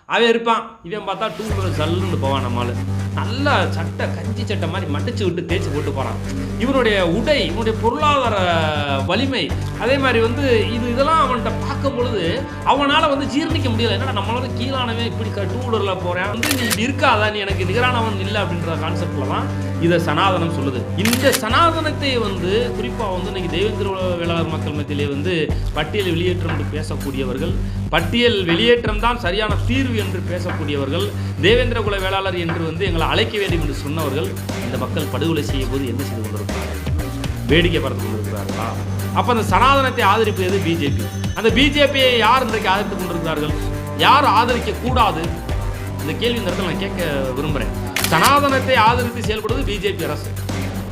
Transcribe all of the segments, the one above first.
அவன் இருப்பான். இவன் பார்த்தா டூலர் ஜல்லுன்னு போவான். நம்மளால நல்லா சட்டை கஞ்சி சட்டை மாதிரி மடிச்சு விட்டு தேய்ச்சி போட்டு போகிறான். இவனுடைய உடை, இவனுடைய பொருளாதார வலிமை, அதே மாதிரி வந்து இதெல்லாம் அவன்கிட்ட பார்க்கும் பொழுது அவனால் வந்து ஜீர்ணிக்க முடியலை. என்னடா நம்மளால கீழானவன் இப்படி டூலரில் போகிறேன், வந்து நீ இப்படி இருக்காதா, நீ எனக்கு நிகரானவன் இல்லை அப்படின்ற கான்செப்டில் தான் இதை சனாதனம் சொல்லுது. இந்த சனாதனத்தை வந்து குறிப்பாக வந்து இன்னைக்கு தேவேந்திர வேளாளர் மக்கள் மத்தியிலே வந்து பட்டியல் வெளியேற்றம் என்று பேசக்கூடியவர்கள், பட்டியல் வெளியேற்றம் தான் சரியான தீர்வு என்று பேசக்கூடியவர்கள், தேவேந்திர குல வேளாளர் என்று வந்து எங்களை அழைக்க வேண்டும் என்று சொன்னவர்கள் இந்த மக்கள் படுகொலை செய்யும் போது என்ன செய்து கொண்டிருக்கிறார்கள்? வேடிக்கை பார்த்து கொண்டிருக்கிறார்களா? அப்போ அந்த சனாதனத்தை ஆதரிப்பது பிஜேபி. அந்த பிஜேபியை யார் இன்றைக்கு ஆதரித்துக் கொண்டிருக்கிறார்கள்? யார் ஆதரிக்க கூடாது? இந்த கேள்வி இந்த இடத்துல நான் கேட்க விரும்புகிறேன். சனாதனத்தை ஆதரித்து செயல்படுவது பிஜேபி அரசு.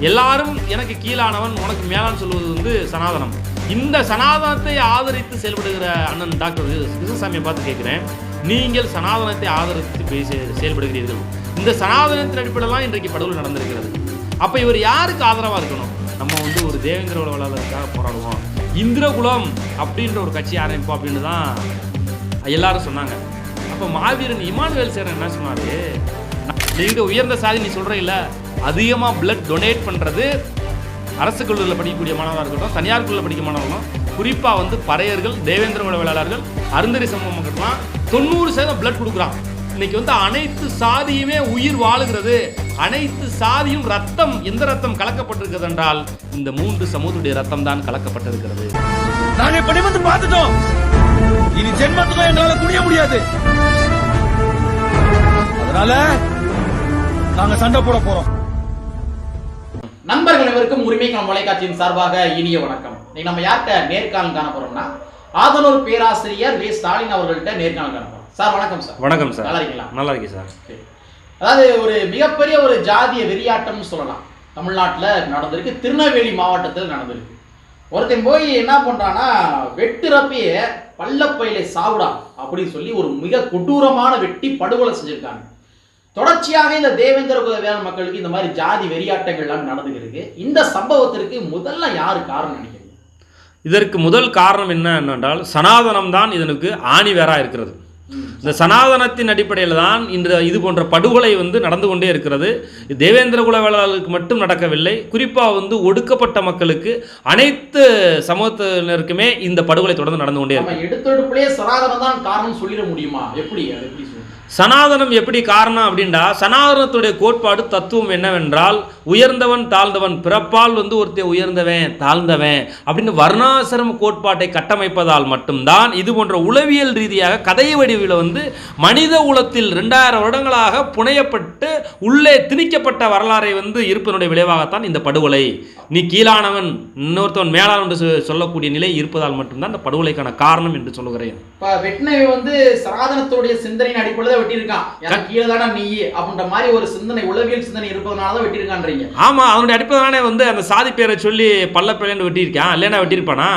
எல்லாரும் எனக்கு கீழானவன் உனக்கு மேலான்னு சொல்வது வந்து சனாதனம். இந்த சனாதனத்தை ஆதரித்து செயல்படுகிற அண்ணன் டாக்டர் கிருஷ்ணசாமியை பார்த்து கேட்குறேன், நீங்கள் சனாதனத்தை ஆதரித்து செயல்படுகிறீர்கள். இந்த சனாதனத்தின் அடிப்படையிலாம் இன்றைக்கு படுகொலை நடந்திருக்கிறது. அப்போ இவர் யாருக்கு ஆதரவாக இருக்கணும்? நம்ம வந்து ஒரு தேவேந்திர குல வேளாளருக்காக போராடுவோம், இந்திரகுலம் அப்படின்ற ஒரு கட்சி ஆரம்பிப்போம் அப்படின்னு தான் எல்லாரும் சொன்னாங்க. அப்போ மாவீரன் இமானுவேல் சேரன் என்ன சொன்னார்? நீங்கள் உயர்ந்த சாதி நீ சொல்கிற இல்லை, அதிகமாக பிளட் டொனேட் பண்ணுறது அரசு கல்லூரியில் படிக்கக்கூடிய மாணவராக இருக்கட்டும், தனியார் கல்லூரியில் படிக்க மாணவர்களும், குறிப்பாக வந்து பறையர்கள், தேவேந்திர குல வேளாளர்கள், அருந்ததி சமூக மக்கள்லாம் 90% பிளட் கொடுக்குறான். இன்னைக்கு வந்து அனைத்து சாதியுமே உயிர் வாழுகிறது. அனைத்து சாதியும் ரத்தம், எந்த ரத்தம் கலக்கப்பட்டிருக்கிறது என்றால் இந்த 3 சமூகத்துடைய ரத்தம் தான் கலக்கப்பட்டிருக்கிறது. நாங்க இப்படி வந்து பார்த்துட்டோம். இனி ஜென்மத்துக்கும் எங்களால குனிய முடியாது. அதனால நாங்க சண்டை போட போறோம். நண்பர்கள் அனைவருக்கும் உரிமைக்கான தொலைக்காட்சியின் சார்பாக இனிய வணக்கம். இன்னைக்கு நம்ம யார்கிட்ட நேர்காணல் காண போறோம்னா ஆதனூர் பேராசிரியர் வே ஸ்டாலின் அவர்கள்ட்ட நேர்காணல் காண போறோம். சார் வணக்கம் சார். வணக்கம் சார். நல்லா இருக்கீங்களா? நல்லா இருக்கேன் சார். அதாவது ஒரு மிகப்பெரிய ஒரு ஜாதிய வெறியாட்டம்னு சொல்லலாம் தமிழ்நாட்டில் நடந்திருக்கு. திருநெல்வேலி மாவட்டத்தில் நடந்திருக்கு. ஒருத்தன் போய் என்ன பண்றான்னா, வெட்டுறப்பையே பள்ளப்பையில சாவுடா அப்படின்னு சொல்லி ஒரு மிக கொடூரமான வெட்டி படுகொலை செஞ்சிருக்காங்க. தொடர்ச்சியாக இந்த தேவேந்திர குல வேளாளர் மக்களுக்கு இந்த மாதிரி ஜாதி வெறியாட்டங்கள்லாம் நடந்துருக்கு. இந்த சம்பவத்திற்கு முதல்ல யாரு காரணம் நினைக்கிறீங்க? இதற்கு முதல் காரணம் என்ன என்றால் சனாதனம் தான் இதற்கு ஆணிவேரா இருக்கிறது. இந்த சனாதனத்தின் அடிப்படையில் தான் இன்று இது போன்ற படுகொலை வந்து நடந்து கொண்டே இருக்கிறது. தேவேந்திர குல வேளாளர்களுக்கு மட்டும் நடக்கவில்லை, குறிப்பாக வந்து ஒடுக்கப்பட்ட மக்களுக்கு, அனைத்து சமூகத்தினருக்குமே இந்த படுகொலை தொடர்ந்து நடந்து கொண்டே இருக்கு. எடுத்தெடுப்புலேயே சனாதனம் தான் காரணம் சொல்லிட முடியுமா? எப்படி சனாதனம் எப்படி காரணம் அப்படின்னா, சனாதனத்துடைய கோட்பாடு தத்துவம் என்னவென்றால், உயர்ந்தவன் தாழ்ந்தவன், பிறப்பால் வந்து ஒருத்தன் உயர்ந்தவன் தாழ்ந்தவன் அப்படின்னு வர்ணாசிரம கோட்பாட்டை கட்டமைப்பதால் மட்டும்தான் இது போன்ற உளவியல் ரீதியாக கதை வடிவில் வந்து மனித குலத்தில் 2000 வருடங்களாக புனையப்பட்டு உள்ளே திணிக்கப்பட்ட வரலாறை வந்து இருப்பதனுடைய விளைவாகத்தான் இந்த படுகொலை. நீ கீழானவன் இன்னொருத்தவன் மேலானவன் என்று சொல்லக்கூடிய நிலை இருப்பதால் மட்டும்தான் இந்த படுகொலைக்கான காரணம் என்று சொல்லுகிறேன். வெட்டினவை வந்து சனாதனத்துடைய சிந்தனையின் அடிப்படையில் வெட்டியிருக்கான். கீழே தானே நீ அப்படின்ற மாதிரி ஒரு சிந்தனை, உளவியல் சிந்தனை இருப்பதனால தான் வெட்டியிருக்கான்றீங்க. ஆமா, அதனுடைய அடிப்படையிலானே வந்து அந்த சாதி பேரை சொல்லி பள்ளப்பேலன்னு வெட்டியிருக்கான், இல்லைன்னா வெட்டியிருப்பானா?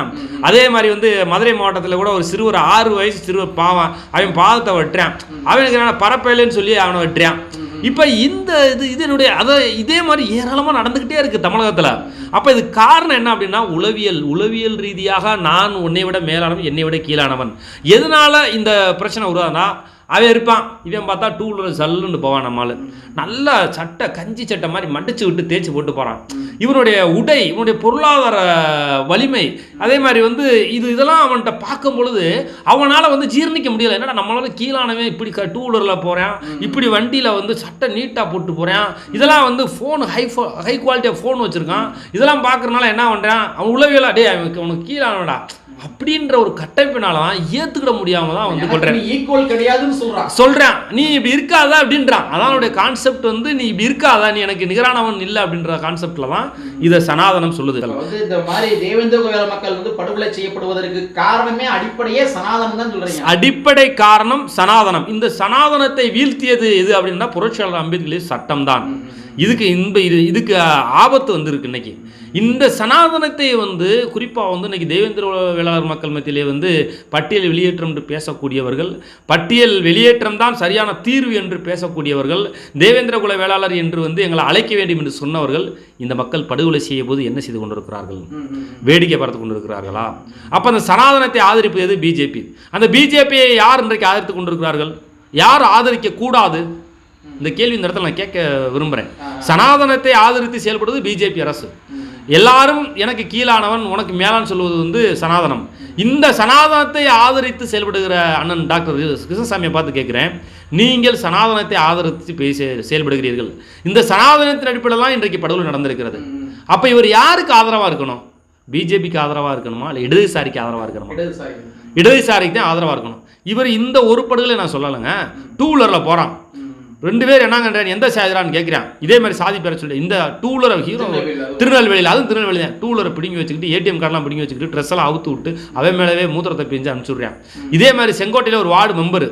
அதே மாதிரி வந்து மதுரை மாவட்டத்தில் கூட ஒரு சிறுவர் 6 வயசு சிறுவர் பாவம், அவன் பாதத்தை வெட்டுறான், அவனுக்கு பரப்பேலன்னு சொல்லி அவனை வெட்டுறான். இப்போ இந்த இதனுடைய இதே மாதிரி ஏராளமாக நடந்துக்கிட்டே இருக்குது தமிழகத்தில். அப்போ இது காரணம் என்ன அப்படின்னா, உளவியல் ரீதியாக நான் உன்னை விட மேலானவன், என்னை விட கீழானவன். எதனால இந்த பிரச்சனை உருவாதுன்னா, அவன் இருப்பான், இவன் பார்த்தா டூலர் ஜல்லுன்னு போவான். நம்மளால நல்லா சட்டை கஞ்சி சட்டை மாதிரி மடிச்சு விட்டு தேய்ச்சி போட்டு போகிறான். இவனுடைய உடை, இவனுடைய பொருளாதார வலிமை, அதே மாதிரி வந்து இதெல்லாம் அவன்கிட்ட பார்க்கும் பொழுது அவனால் வந்து ஜீர்ணிக்க முடியலை. என்னடா நம்மளால கீழானவன் இப்படி டூலரில் போகிறேன், இப்படி வண்டியில் வந்து சட்டை நீட்டாக போட்டு போகிறேன், இதெல்லாம் வந்து ஃபோன் ஹை குவாலிட்டியாக ஃபோன் வச்சுருக்கான், இதெல்லாம் பார்க்குறதுனால என்ன பண்ணுறான், அவன் உளவியலா டே அவனுக்கு கீழானடா அப்படின்ற ஒரு கட்டமைப்பினால தான் ஏற்றுக்கிட முடியாமல் தான் வந்து சொல்கிறேன். ஈக்குவல் கிடையாதுன்னு சொல்கிறேன், நீ இப்படி இருக்காதா அப்படின்றான். அதான் கான்செப்ட் வந்து நீ இப்படி இருக்காதா, நீ எனக்கு நிகரானவன் இல்லை அப்படின்ற கான்செப்டில் தான் இதை சனாதனம் சொல்லுது. வந்து இந்த மாதிரி தேவேந்திர குல மக்கள் வந்து படுகொலை செய்யப்படுவதற்கு காரணமே அடிப்படையே சனாதனம் தான் சொல்கிறீங்க. அடிப்படை காரணம் சனாதனம். இந்த சனாதனத்தை வீழ்த்தியது எது அப்படின்னா புரட்சியாளர் அம்பேத்கர் சட்டம் தான். இதுக்கு ஆபத்து வந்திருக்கு. இன்னைக்கு இந்த சனாதனத்தை வந்து குறிப்பாக வந்து இன்னைக்கு தேவேந்திர வேளாளர் மக்கள் மத்தியிலே வந்து பட்டியல் வெளியேற்றம் என்று பேசக்கூடியவர்கள், பட்டியல் வெளியேற்றம் தான் சரியான தீர்வு என்று பேசக்கூடியவர்கள், தேவேந்திர குல வேளாளர் என்று வந்து எங்களை அழைக்க வேண்டும் என்று சொன்னவர்கள் இந்த மக்கள் படுகொலை செய்யும் போது என்ன செய்து கொண்டிருக்கிறார்கள்? வேடிக்கை பார்த்து கொண்டிருக்கிறார்களா? அப்போ அந்த சனாதனத்தை ஆதரிப்பது பிஜேபி. அந்த பிஜேபியை யார் இன்றைக்கு ஆதரித்து கொண்டிருக்கிறார்கள்? யார் ஆதரிக்க கூடாது? இந்த கேள்வி இந்த இடத்துல நான் கேட்க விரும்புகிறேன். சனாதனத்தை ஆதரித்து செயல்படுவது பிஜேபி அரசு. எல்லாரும் எனக்கு கீழானவன் உனக்கு மேலான்னு சொல்வது வந்து சனாதனம். இந்த சனாதனத்தை ஆதரித்து செயல்படுகிற அண்ணன் டாக்டர் கிருஷ்ணசாமியை பார்த்து கேட்குறேன், நீங்கள் சனாதனத்தை ஆதரித்து செயல்படுகிறீர்கள். இந்த சனாதனத்தின் அடிப்படையில் தான் இன்றைக்கு படுகொலை நடந்திருக்கிறது. அப்போ இவர் யாருக்கு ஆதரவாக இருக்கணும்? பிஜேபிக்கு ஆதரவாக இருக்கணுமா, இல்லை இடதுசாரிக்கு ஆதரவாக இருக்கணுமா? இடதுசாரிக்கு தான் ஆதரவாக இருக்கணும். இவர் இந்த ஒரு படுகொலை நான் சொல்லலைங்க, 2 வீலரில் போகிறான், 2 பேர் என்னங்கன்ற எந்த சாதிரான்னு கேட்குறான். இதே மாதிரி சாதி பேர சொல்லி இந்த 2 வீலரை ஹீரோ திருநெல்வேலியில், அதுவும் திருநெல்வேலி தான், 2 வீலரை பிடிங்கி வச்சுக்கிட்டு ஏடிஎம் கார்டெலாம் பிடிங்கி வச்சுக்கிட்டு ட்ரெஸ் எல்லாம் அவுத்து விட்டு அவன் மேலவே மூத்திரத்தை பிரிஞ்சு அனுப்பிச்சுடுறான். இதே மாதிரி செங்கோட்டையில் ஒரு வார்டு மெம்பர்,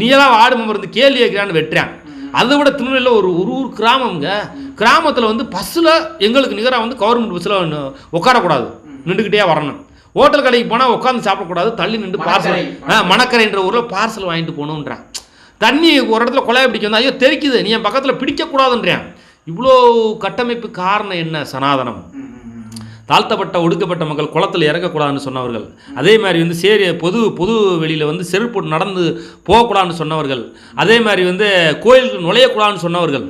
நீ எல்லாம் வார்டு மெம்பர் வந்து கேள்வி கேட்கிறான்னு வெட்டுறான். அதை விட திருநெல்வேலியில் ஒரு ஊர் கிராமங்க, கிராமத்தில் வந்து பஸ்ஸில் எங்களுக்கு நிகராக வந்து கவர்மெண்ட் பஸ்ஸில் உட்காரக்கூடாது, நின்றுக்கிட்டே வரணும். ஹோட்டல் கடைக்கு போனால் உட்காந்து சாப்பிடக்கூடாது, தள்ளி நின்று பார்சல் மணக்கரைன்ற ஊரில் பார்சல் வாங்கிட்டு போகணுன்றான். தண்ணி ஒரு இடத்துல கொலையை பிடிக்க வந்தா, ஐயோ தெரிக்குது, நீ என் பக்கத்தில் பிடிக்கக்கூடாதுன்றான். இவ்வளோ கட்டமைப்பு காரணம் என்ன? சனாதனம். தாழ்த்தப்பட்ட ஒடுக்கப்பட்ட மக்கள் குளத்தில் இறங்கக்கூடாதுன்னு சொன்னவர்கள், அதே மாதிரி வந்து பொது வெளியில் வந்து செருப்பு நடந்து போகக்கூடாதுன்னு சொன்னவர்கள், அதே மாதிரி வந்து கோயிலுக்கு நுழையக்கூடாதுன்னு சொன்னவர்கள்.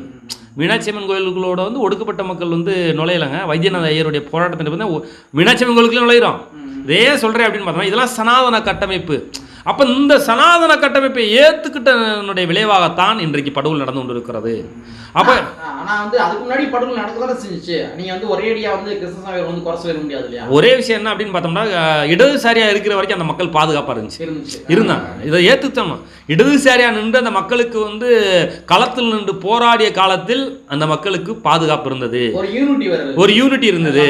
மீனாட்சி அம்மன் கோயில்களோட வந்து ஒடுக்கப்பட்ட மக்கள் வந்து நுழையலைங்க. வைத்தியநாத ஐயருடைய போராட்டத்தை பார்த்தா மீனாட்சி அம்மன் கோயிலுக்குள்ளே நுழையிறோம். இதே சொல்கிறேன் அப்படின்னு பார்த்தோம்னா இதெல்லாம் சனாதன கட்டமைப்பு. அப்போ இந்த சனாதன கட்டமைப்பை ஏற்றுக்கிட்டனுடைய விளைவாகத்தான் இன்றைக்கு படுகொலை நடந்து கொண்டு இருக்கிறது. அப்போ ஆனால் வந்து அதுக்கு முன்னாடி படுகொலை நடக்கதான் செஞ்சுச்சு. நீங்கள் வந்து ஒரேடியாக வந்து கிருஷ்ணசாமி வந்து குறை சொல்ல முடியாது இல்லையா? ஒரே விஷயம் என்ன அப்படின்னு பார்த்தோம்னா, இடதுசாரியாக இருக்கிற வரைக்கும் அந்த மக்கள் பாதுகாப்பாக இருந்தாங்க. இதை ஏற்றுத்தோம். இடதுசாரியாக நின்று அந்த மக்களுக்கு வந்து களத்தில் நின்று போராடிய காலத்தில் அந்த மக்களுக்கு பாதுகாப்பு இருந்தது, ஒரு யூனிட்டி இருந்தது,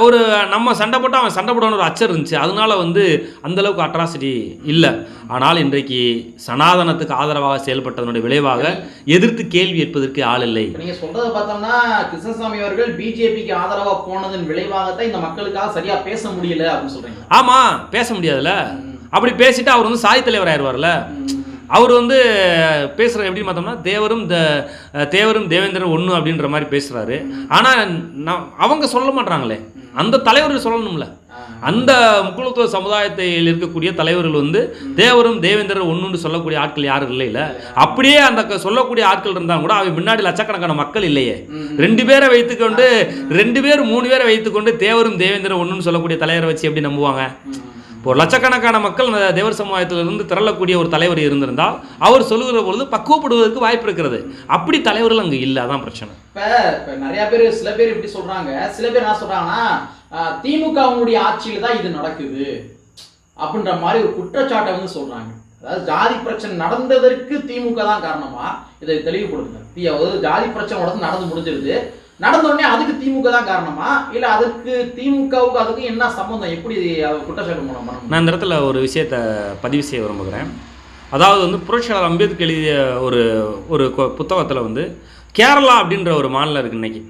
ஒரு நம்ம சண்டை போட்டால் அவன் சண்டை போடணும் ஒரு அச்சம் இருந்துச்சு. அதனால வந்து அந்த அளவுக்கு அட்ராசிட்டி இல்லை. ஆனால் இன்றைக்கு சனாதனத்துக்கு ஆதரவாக செயல்பட்டதனுடைய விளைவாக எதிர்த்து கேள்வி கேட்பதற்கு ஆள் இல்லை. நீங்க சொல்றதை பார்த்தோம்னா கிருஷ்ணசாமி அவர்கள் பிஜேபிக்கு ஆதரவா போனதன் விளைவாகத்தான் இந்த மக்களுக்காக சரியா பேச முடியல அப்படின்னு சொல்றீங்க. ஆமா, பேச முடியாதுல்ல. அப்படி பேசிட்டு அவர் வந்து சாதி தலைவர் ஆயிடுவார்ல. அவர் வந்து பேசுகிற எப்படின்னு பார்த்தோம்னா தேவரும் தேவேந்திரன் ஒன்று அப்படின்ற மாதிரி பேசுகிறாரு. ஆனால் அவங்க சொல்ல மாட்டாங்களே, அந்த தலைவர்கள் சொல்லணும்ல. அந்த முக்குளத்துவ சமுதாயத்தில் இருக்கக்கூடிய தலைவர்கள் வந்து தேவரும் தேவேந்திரர் ஒன்றுன்னு சொல்லக்கூடிய ஆட்கள் யாரும் இல்லைல்ல. அப்படியே அந்த சொல்லக்கூடிய ஆட்கள் இருந்தாலும் கூட அவை முன்னாடி லட்சக்கணக்கான மக்கள் இல்லையே. 2 பேரை வைத்துக்கொண்டு 2 பேர் 3 பேரை வைத்துக்கொண்டு தேவரும் தேவேந்திரர் ஒன்றுன்னு சொல்லக்கூடிய தலைவரை வச்சு எப்படி நம்புவாங்க? இப்போ லட்சக்கணக்கான மக்கள் அந்த தேவர் சமுதாயத்திலிருந்து திரளக்கூடிய ஒரு தலைவர் இருந்திருந்தால் அவர் சொல்லுகிற பொழுது பக்குவப்படுவதற்கு வாய்ப்பு இருக்கிறது. அப்படி தலைவர்கள் அங்கே இல்லை, அதான் பிரச்சனை. இப்போ நிறைய பேர், சில பேர் இப்படி சொல்றாங்க, சில பேர் என்ன சொல்றாங்கன்னா திமுகவுடைய ஆட்சியில தான் இது நடக்குது அப்படின்ற மாதிரி ஒரு குற்றச்சாட்டை வந்து சொல்றாங்க. அதாவது ஜாதி பிரச்சனை நடந்ததற்கு திமுக தான் காரணமா? இதை தெளிவுபடுத்துங்க. அதாவது ஜாதி பிரச்சனை நடந்து முடிஞ்சிருது, நடந்த உடனே அதுக்கு திமுக தான் காரணமா, இல்ல அதுக்கு திமுகவுக்கு அதுக்கு என்ன சம்பந்தம்? எப்படி குற்றச்சாட்டு மூலமா? நான் இந்த இடத்துல ஒரு விஷயத்தை பதிவு செய்ய விரும்புகிறேன். அதாவது வந்து புரட்சியாளர் அம்பேத்கர் எழுதிய ஒரு புத்தகத்தில் வந்து கேரளா அப்படின்ற ஒரு மாநிலம் இருக்குது இன்னைக்கு.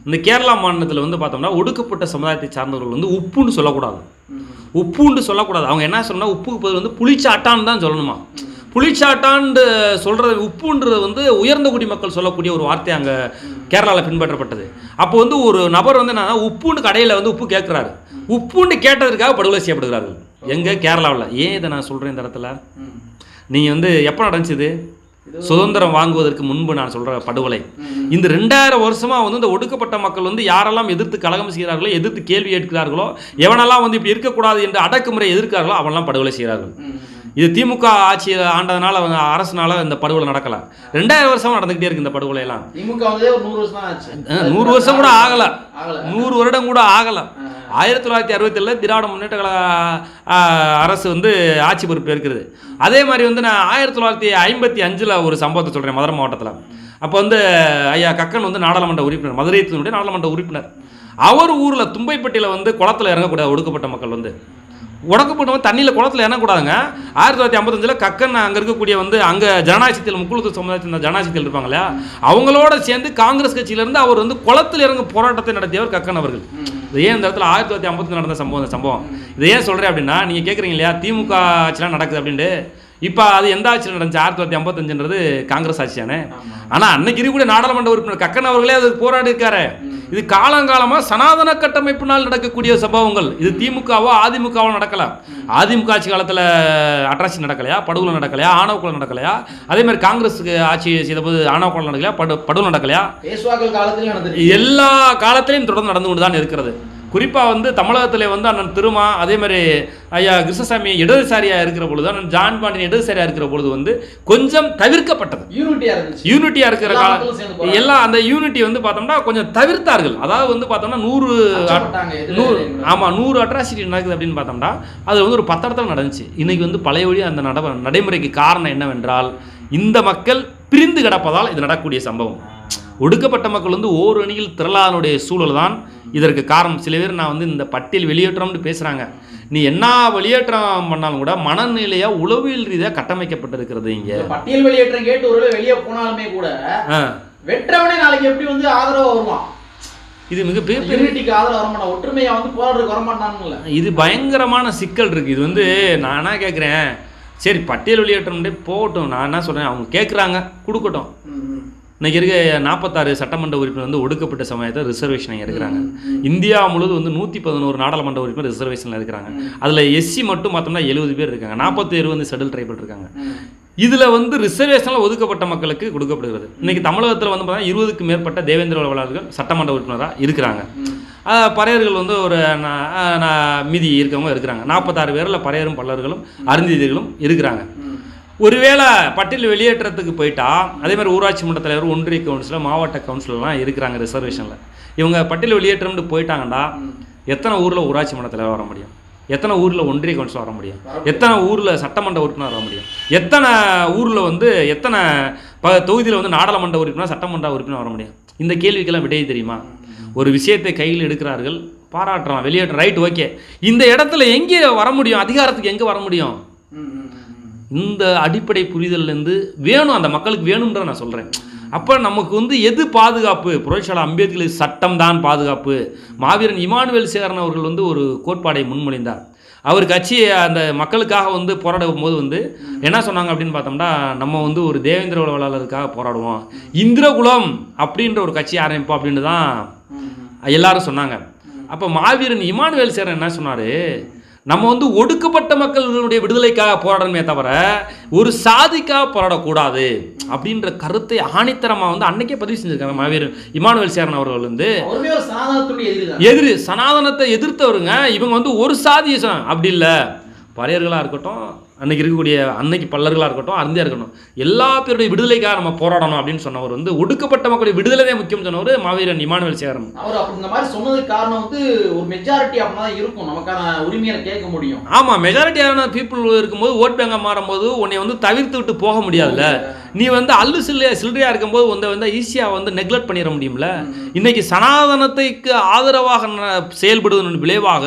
இந்த கேரளா மாநிலத்தில் வந்து பார்த்தோம்னா ஒடுக்கப்பட்ட சமுதாயத்தை சார்ந்தவர்கள் வந்து உப்புன்னு சொல்லக்கூடாது, உப்புன்னு சொல்லக்கூடாது. அவங்க என்ன சொல்லணும்னா உப்புக்கு பதில் வந்து புளிச்சாட்டான்னு தான் சொல்லணுமா. புளிச்சாட்டான்னு சொல்கிறது, உப்புன்றது வந்து உயர்ந்த குடி மக்கள் சொல்லக்கூடிய ஒரு வார்த்தை அங்கே கேரளாவில் பின்பற்றப்பட்டது. அப்போ வந்து ஒரு நபர் வந்து என்னன்னா உப்புன்னு கடையில் வந்து உப்பு கேட்குறாரு, உப்புன்னு கேட்டதற்காக படுகொலை செய்யப்படுகிறார்கள் எங்கே? கேரளாவில். ஏன் இதை நான் சொல்கிறேன் இந்த இடத்துல? நீங்கள் வந்து எப்போ நடந்துச்சு? சுதந்திரம் வாங்குவதற்கு முன்பு நான் சொல்கிற படுகொலை. இந்த 2000 வருஷமாக வந்து இந்த ஒடுக்கப்பட்ட மக்கள் வந்து யாரெல்லாம் எதிர்த்து கலகம் செய்கிறார்களோ, எதிர்த்து கேள்வி கேட்கிறார்களோ, எவனெல்லாம் வந்து இப்படி இருக்கக்கூடாது என்று அடக்குமுறை எதிர்க்கிறார்களோ அவனெல்லாம் படுகொலை செய்கிறார்கள். இது திமுக ஆட்சி ஆண்டதுனால அரசுனால இந்த படுகொலை நடக்கல. 2000 வருஷமா நடந்துகிட்டே இருக்கு இந்த படுகொலை எல்லாம். 100 வருஷம் கூட ஆகல, 100 வருடம் கூட ஆகல. 1967 திராவிட முன்னேற்ற கழக அரசு வந்து ஆட்சி பொறுப்பு இருக்கிறது. அதே மாதிரி வந்து நான் 1955 ஒரு சம்பவத்தை சொல்றேன். மதுரை மாவட்டத்தில் அப்போ வந்து ஐயா கக்கன் வந்து நாடாளுமன்ற உறுப்பினர், மதுரையினுடைய நாடாளுமன்ற உறுப்பினர். அவர் ஊரில் தும்பைப்பட்டியில் வந்து குளத்தில் இறங்கக்கூடாது ஒடுக்கப்பட்ட மக்கள் வந்து. உடக்கப்பட்டவங்க தண்ணியில் குளத்தில் இறங்கக்கூடாதுங்க. 1955 கக்கன் அங்கே இருக்கக்கூடிய வந்து அங்கே ஜனநாயகத்தில் முக்குளத்து சமுதாயத்தில் ஜனநாயகத்தில் இருப்பாங்க இல்லையா, அவங்களோட சேர்ந்து காங்கிரஸ் கட்சியிலேருந்து அவர் வந்து குளத்தில் இறங்க போராட்டத்தை நடத்தியவர் கக்கன் அவர்கள். இது ஏன் இந்த இடத்துல 1950 நடந்த சம்பவம். இதை ஏன் சொல்கிறேன் அப்படின்னா, நீங்கள் கேட்குறீங்க இல்லையா திமுக ஆட்சிலாம் நடக்குது அப்படின்ட்டு. இப்போ அது எந்த ஆட்சியில் நடந்துச்சு? 1955ன்றது காங்கிரஸ் ஆட்சியானே. ஆனால் அன்னைக்கு இருக்கக்கூடிய நாடாளுமன்ற உறுப்பினர் கக்கன் அவர்களே அது போராடி இருக்காரு. இது காலங்காலமாக சனாதன கட்டமைப்பினால் நடக்கக்கூடிய சம்பவங்கள். இது திமுகவோ அதிமுகவோ நடக்கலாம். அதிமுக ஆட்சி காலத்தில் அட்ராசிட்டி நடக்கலையா, படுகொலை நடக்கலையா, ஆணவ நடக்கலையா? அதே மாதிரி காங்கிரஸுக்கு ஆட்சி செய்த போது ஆணவ கொலை நடக்கலையா, படுகொலை நடக்கலையா? எல்லா காலத்திலையும் தொடர்ந்து நடந்து கொண்டு தான் இருக்கிறது. குறிப்பாக வந்து தமிழகத்தில் வந்து அண்ணன் திருமா, அதே மாதிரி ஐயா கிருஷ்ணசாமி இடதுசாரியாக இருக்கிற பொழுது, அண்ணன் ஜான் பாண்டியன் இடதுசாரியாக இருக்கிற பொழுது வந்து கொஞ்சம் தவிர்க்கப்பட்டது. யூனிட்டியாக இருக்கிற காலம் எல்லாம் அந்த யூனிட்டி வந்து பார்த்தோம்னா கொஞ்சம் தவிர்த்தார்கள். அதாவது வந்து பார்த்தோம்னா 100 அட்ராசிட்டி நடக்குது அப்படின்னு பார்த்தோம்னா அது வந்து ஒரு 10 இடத்துல நடந்துச்சு. இன்னைக்கு வந்து பழைய வழி அந்த நடைமுறைக்கு காரணம் என்னவென்றால் இந்த மக்கள் பிரிந்து கிடப்பதால் இது நடக்கக்கூடிய சம்பவம். ஒடுக்கப்பட்ட மக்கள் வந்து ஓர் அணியில் திரளானுடைய சூழல் தான் இதற்கு காரணம். சில பேர் நான் வந்து இந்த பட்டியல் வெளியேற்றம்னு பேசுகிறாங்க. நீ என்ன வெளியேற்றம் பண்ணாலும் கூட மனநிலையா உளவியல் ரீதியாக கட்டமைக்கப்பட்டிருக்கிறது. இங்கே பட்டியல் வெளியேற்றம் கேட்டு ஒரு வெளியே போனாலுமே கூட வெற்றவனே நாளைக்கு எப்படி வந்து ஆதரவு வருவான்? இது மிகப்பெரிய யூனிட்டிக்கு ஆதரவு வரமாட்டான், ஒற்றுமையா வந்து போராடுறதுக்கு வரமாட்டானுங்கள. இது பயங்கரமான சிக்கல் இருக்குது. இது வந்து நான் என்ன கேட்குறேன், சரி பட்டியல் வெளியேற்றம் போகட்டும். நான் என்ன சொல்கிறேன், அவங்க கேட்குறாங்க கொடுக்கட்டும். இன்றைக்கி இருக்க 46 சட்டமன்ற உறுப்பினர் வந்து ஒடுக்கப்பட்ட சமயத்தில் ரிசர்வேஷன் இருக்கிறாங்க. இந்தியா முழுவதும் வந்து 111 நாடாளுமன்ற உறுப்பினர் ரிசர்வேஷனில் இருக்கிறாங்க. அதில் எஸ்சி மட்டும் பார்த்தோம்னா 70 பேர் இருக்காங்க. 47 வந்து ஷெட்யூல் ட்ரைபல் இருக்காங்க. இதில் வந்து ரிசர்வேஷனில் ஒதுக்கப்பட்ட மக்களுக்கு கொடுக்கப்படுகிறது. இன்றைக்கி தமிழகத்தில் வந்து பார்த்தீங்கன்னா 20க்கும் மேற்பட்ட தேவேந்திர உளவாளர்கள் சட்டமன்ற உறுப்பினராக இருக்கிறாங்க. பறையர்கள் வந்து ஒரு மீதி இருக்கவங்க இருக்கிறாங்க. 46 பேரில் பறையரும் பல்லர்களும் அருந்ததிகளும் இருக்கிறாங்க. ஒருவேளை பட்டியல் வெளியேற்றத்துக்கு போயிட்டா, அதே மாதிரி ஊராட்சி மன்ற தலைவர், ஒன்றிய கவுன்சிலர், மாவட்ட கவுன்சிலர்லாம் இருக்கிறாங்க ரிசர்வேஷனில். இவங்க பட்டியல் வெளியேற்றம்னு போயிட்டாங்கன்னா எத்தனை ஊரில் ஊராட்சி மன்ற தலைவர் வர முடியும்? எத்தனை ஊரில் ஒன்றிய கவுன்சிலர் வர முடியும்? எத்தனை ஊரில் சட்டமன்ற உறுப்பினர் வர முடியும்? எத்தனை ஊரில் வந்து எத்தனை தொகுதியில் வந்து நாடாளுமன்ற உறுப்பினர், சட்டமன்ற உறுப்பினர் வர முடியும்? இந்த கேள்விக்கெல்லாம் விடை தெரியுமா? ஒரு விஷயத்தை கையில் எடுக்கிறார்கள், பாராட்டுறோம், வெளியேற்றம், ரைட், ஓகே. இந்த இடத்துல எங்கே வர முடியும்? அதிகாரத்துக்கு எங்கே வர முடியும்? இந்த அடிப்படை புரிதல்லேருந்து வேணும், அந்த மக்களுக்கு வேணும்ன்ற நான் சொல்கிறேன். அப்போ நமக்கு வந்து எது பாதுகாப்பு? புரட்சியாளர் அம்பேத்கர் சட்டம் தான் பாதுகாப்பு. மாவீரன் இமானுவேல் சேகரன் அவர்கள் வந்து ஒரு கோட்பாடை முன்மொழிந்தார். அவர் கட்சி அந்த மக்களுக்காக வந்து போராடும் போது வந்து என்ன சொன்னாங்க அப்படின்னு பார்த்தோம்னா, நம்ம வந்து ஒரு தேவேந்திர உளவாளருக்காக போராடுவோம், இந்திரகுலம் அப்படின்ற ஒரு கட்சி ஆரம்பிப்போம் அப்படின்னு தான் எல்லாரும் சொன்னாங்க. அப்போ மாவீரன் இமானுவேல் சேகரன் என்ன சொன்னார், நம்ம வந்து ஒடுக்கப்பட்ட மக்களுடைய விடுதலைக்காக போராடணுமே தவிர ஒரு சாதிக்காக போராடக்கூடாது அப்படின்ற கருத்தை ஆணித்தரமாக வந்து அன்னைக்கே பதிவு செஞ்சிருக்காங்க மாவீரன் இமானுவேல் சேகரன் அவர்கள். வந்து எதிரி சனாதனத்தை எதிர்த்தவருங்க. இவங்க வந்து ஒரு சாதியை அப்படி இல்லை, பறையர்களாக இருக்கட்டும், அன்னைக்கு பல்லர்களாக இருக்கட்டும், அருந்தியாக இருக்கட்டும், எல்லா பேருடைய விடுதலைக்காக நம்ம போராடணும் அப்படின்னு சொன்னவர் வந்து ஒடுக்கப்பட்ட மக்களுடைய விடுதலை முக்கியம் சொன்னவர் மாவீரன் இமானுவேல் சேகரன். அவர் அப்படி இந்த மாதிரி சொன்னதுக்கு காரணம் வந்து ஒரு மெஜாரிட்டி அப்படிதான் இருக்கும், நமக்கான உரிமையை கேட்க முடியும். ஆமாம், மெஜாரிட்டியான பீப்புள் இருக்கும்போது ஓட் பேங்காக மாறும்போது உன்னை வந்து தவிர்த்து விட்டு போக முடியாதுல்ல. நீ வந்து அல்லு சில்லறையாக இருக்கும்போது வந்து ஈஸியாக வந்து நெக்லெக்ட் பண்ணிட முடியும்ல. இன்னைக்கு சனாதனத்துக்கு ஆதரவாக செயல்படுவதன் விளைவாக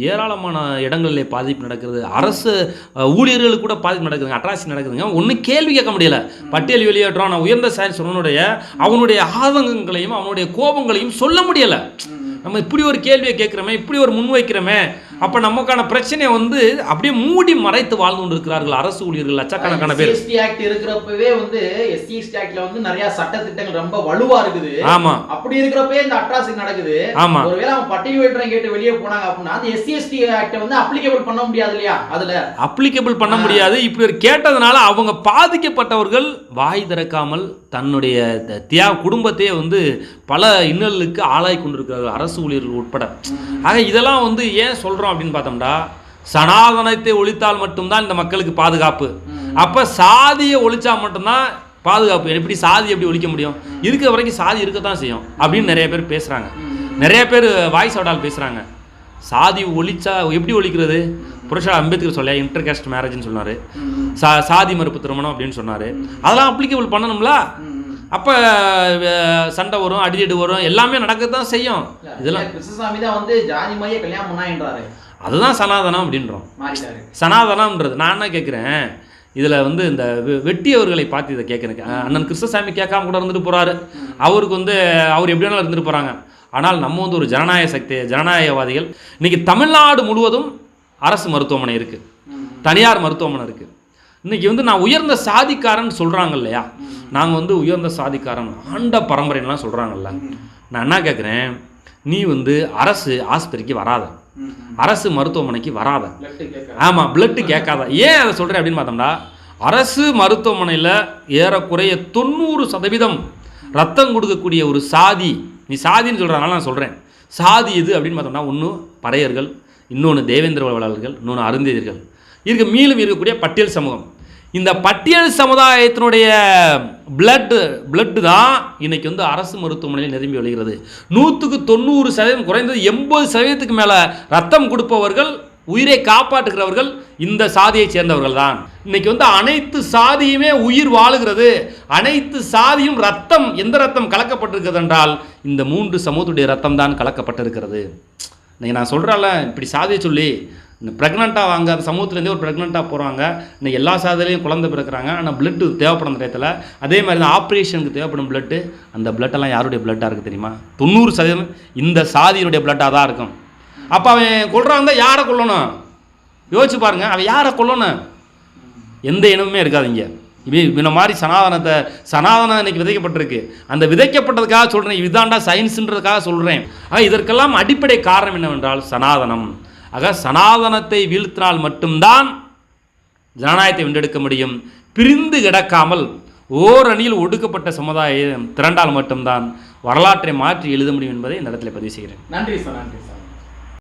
ஏராளமான இடங்களிலே பாதிப்பு நடக்கிறது. அரசு ஊழியர்களுக்கு கூட பாதிப்பு நடக்குதுங்க, அட்ராசிட்டி நடக்குதுங்க. ஒன்றும் கேள்வி கேட்க முடியல. பட்டியல் வெளியேற்றம், நான் உயர்ந்த சயின்ஸ் அவனுடைய ஆதங்கங்களையும் அவனுடைய கோபங்களையும் சொல்ல முடியலை. நம்ம இப்படி ஒரு கேள்வியை கேட்குறோமே, இப்படி ஒரு முன்வைக்கிறோமே, அப்போ நமக்கான பிரச்சனையை வந்து அப்படியே மூடி மறைத்து வாழ்ந்து கொண்டு இருக்கிறார்கள் அரசு ஊழியர்கள் லட்சக்கணக்கான பேர். எஸ்டி ஆக்ட் இருக்கிறப்பவே வந்து எஸ்சி எஸ்டி ஆக்ட்ல வந்து நிறைய சட்ட திட்டங்கள் ரொம்ப வலுவா இருக்குது. ஆமா, அப்படி இருக்கிறப்பவே இந்த அட்ராசிட்டி நடக்குது. ஆமா, ஒருவேளை அவங்க பட்டியல் வெளியேற்றம் கேட்டு வெளியே போனாங்க அப்படின்னா அந்த எஸ்சி எஸ்டி ஆக்ட வந்து அப்ளிகபிள் பண்ண முடியாது இல்லையா? அதுல அப்ளிகபிள் பண்ண முடியாது. இப்படி ஒரு கேட்டதுனால அவங்க பாதிக்கப்பட்டவர்கள் வாய் திறக்காமல் தன்னுடைய குடும்பத்தையே வந்து பல இன்னலுக்கு ஆளாகி கொண்டிருக்கிறார்கள், அரசு ஊழியர்கள் உட்பட. ஆக இதெல்லாம் வந்து ஏன் சொல்றோம் அப்படின்னு பார்த்தோம்னா, சனாதனத்தை ஒழித்தால் மட்டும்தான் இந்த மக்களுக்கு பாதுகாப்பு. அப்ப சாதியை ஒழிச்சா மட்டும்தான் பாதுகாப்பு. எப்படி சாதி எப்படி ஒழிக்க முடியும்? இருக்கிற வரைக்கும் சாதி இருக்கத்தான் செய்யும் அப்படின்னு நிறைய பேர் பேசுறாங்க. நிறைய பேர் வாய்ஸ் அவுட்டால் பேசுறாங்க. சாதி ஒழிச்சா எப்படி ஒழிக்கிறது? புரட்சியாளர் அம்பேத்கர் சொல்ல இன்டர் காஸ்ட் மேரேஜ்னு சொன்னார், சாதி மறுப்பு திருமணம் அப்படின்னு சொன்னார். அதெல்லாம் அப்ளிகபிள் பண்ணணும்ல. அப்போ சண்டை வரும், அடிதடி வரும், எல்லாமே நடக்கத்தான் செய்யும். இதெல்லாம் கிருஷ்ணசாமி தான் வந்து ஜாதி மைய கல்யாணம் பண்ணான்றாரு. அதுதான் சனாதனம் அப்படின்றோம். சனாதனம்ன்றது நான் என்ன கேட்குறேன், இதில் வந்து இந்த வெட்டியவர்களை பார்த்து இதை கேட்குறேன். அண்ணன் கிருஷ்ணசாமி கேட்காம கூட இருந்துட்டு போகிறாரு. அவருக்கு வந்து அவர் எப்படி வேணாலும் இருந்துட்டு போகிறாங்க. ஆனால் நம்ம வந்து ஒரு ஜனநாயக சக்தி, ஜனநாயகவாதிகள். இன்றைக்கி தமிழ்நாடு முழுவதும் அரசு மருத்துவமனை இருக்குது, தனியார் மருத்துவமனை இருக்குது. இன்னைக்கு வந்து நான் உயர்ந்த சாதிக்காரன் சொல்கிறாங்க இல்லையா, நாங்கள் வந்து உயர்ந்த சாதிக்காரன் ஆண்ட பரம்பரைலாம் சொல்கிறாங்கல்ல. நான் என்ன கேட்குறேன், நீ வந்து அரசு ஆஸ்பத்திரிக்கு வராத, அரசு மருத்துவமனைக்கு வராத, ஆமாம் பிளட்டு கேட்காத. ஏன் அதை சொல்கிறேன் அப்படின்னு பார்த்தோம்னா, அரசு மருத்துவமனையில் ஏறக்குறைய 90% ரத்தம் கொடுக்கக்கூடிய ஒரு சாதி, நீ சாதின்னு சொல்கிறதுனால நான் சொல்கிறேன், சாதி எது அப்படின்னு பார்த்தோம்னா, ஒன்று பறையர்கள், இன்னொன்று தேவேந்திர வேளாளர்கள், இன்னொன்று அருந்ததியர்கள், மீளும் இருக்கக்கூடிய பட்டியல் சமூகம். இந்த பட்டியல் சமுதாயத்தினுடைய பிளட்டு தான் இன்னைக்கு வந்து அரசு மருத்துவமனையில் நிரம்பி வருகிறது. 100% குறைந்தது 80% மேலே ரத்தம் கொடுப்பவர்கள், உயிரை காப்பாற்றுகிறவர்கள் இந்த சாதியை சேர்ந்தவர்கள் தான். இன்னைக்கு வந்து அனைத்து சாதியுமே உயிர் வாழுகிறது, அனைத்து சாதியும் ரத்தம், எந்த ரத்தம் கலக்கப்பட்டிருக்கிறது என்றால் இந்த 3 சமூகத்துடைய ரத்தம் தான் கலக்கப்பட்டிருக்கிறது. இன்னைக்கு நான் சொல்கிறேன்ல, இப்படி சாதியை சொல்லி ப்ரெக்னெண்ட்டாக வாங்க, அந்த சமூகத்துலேருந்தே ஒரு ப்ரெக்னெண்ட்டாக போகிறாங்க, இன்னைக்கு எல்லா சாதியிலையும் குழந்தை பிறக்கிறாங்க. ஆனால் பிளட்டு தேவைப்படும் அந்த டயத்தில். அதே மாதிரி தான் ஆப்ரேஷனுக்கு தேவைப்படும் பிளட்டு, அந்த பிளட்டெல்லாம் யாருடைய பிளட்டாக இருக்குது தெரியுமா? 90% இந்த சாதியினுடைய பிளட்டாக தான் இருக்கும். அப்போ அவன் கொள்றாங்க, யாரை கொல்லணும் யோசிச்சு பாருங்க. அவன் யாரை கொல்லணும்? எந்த இனமுமே இருக்காதுங்க. இந்த மாதிரி சனாதனம் இன்னைக்கு விதைக்கப்பட்டிருக்கு. அந்த விதைக்கப்பட்டதுக்காக சொல்கிறேன், இதுதான்டா சயின்ஸுன்றதுக்காக சொல்கிறேன். இதற்கெல்லாம் அடிப்படை காரணம் என்னவென்றால் சனாதனம். ஆக சனாதனத்தை வீழ்த்தினால் மட்டும்தான் ஜனநாயகத்தை வென்றெடுக்க முடியும். பிரிந்து கிடக்காமல் ஓரணியில் ஒடுக்கப்பட்ட சமுதாயம் திரண்டால் மட்டும்தான் வரலாற்றை மாற்றி எழுத முடியும் என்பதை இந்த இடத்துல பதிவு செய்கிறேன். நன்றி சார்.